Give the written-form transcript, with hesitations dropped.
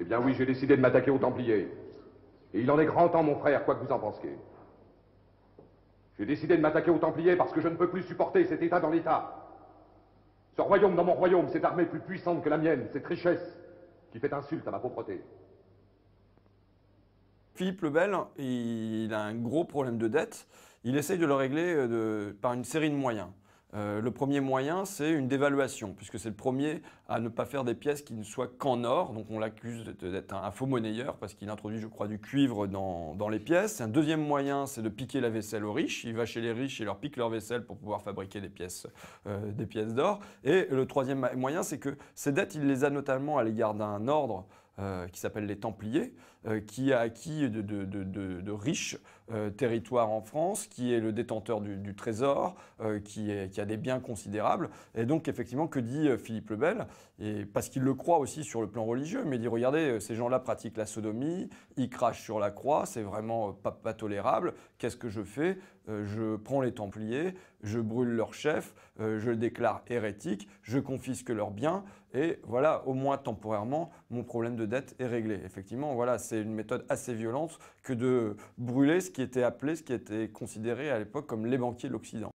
Eh bien oui, j'ai décidé de m'attaquer aux Templiers. Et il en est grand temps, mon frère, quoi que vous en pensiez. J'ai décidé de m'attaquer aux Templiers parce que je ne peux plus supporter cet État dans l'État. Ce royaume dans mon royaume, cette armée plus puissante que la mienne, cette richesse qui fait insulte à ma pauvreté. Philippe le Bel, il a un gros problème de dette. Il essaye de le régler par une série de moyens. Le premier moyen, c'est une dévaluation, puisque c'est le premier à ne pas faire des pièces qui ne soient qu'en or. Donc on l'accuse d'être un faux monnayeur, parce qu'il introduit, je crois, du cuivre dans les pièces. Un deuxième moyen, c'est de piquer la vaisselle aux riches. Il va chez les riches et leur pique leur vaisselle pour pouvoir fabriquer des pièces d'or. Et le troisième moyen, c'est que ces dettes, il les a notamment à l'égard d'un ordre qui s'appelle les Templiers, qui a acquis de riches territoires en France, qui est le détenteur du trésor, qui a des biens considérables. Et donc, effectivement, que dit Philippe le Bel? Et parce qu'il le croit aussi sur le plan religieux, mais il dit, regardez, ces gens-là pratiquent la sodomie, ils crachent sur la croix, c'est vraiment pas tolérable. Qu'est-ce que je fais? Je prends les Templiers, je brûle leur chef, je le déclare hérétique, je confisque leurs biens, et voilà, au moins temporairement, mon problème de dette est réglé. Effectivement, voilà, c'est une méthode assez violente que de brûler ce qui était appelé, ce qui était considéré à l'époque comme les banquiers de l'Occident.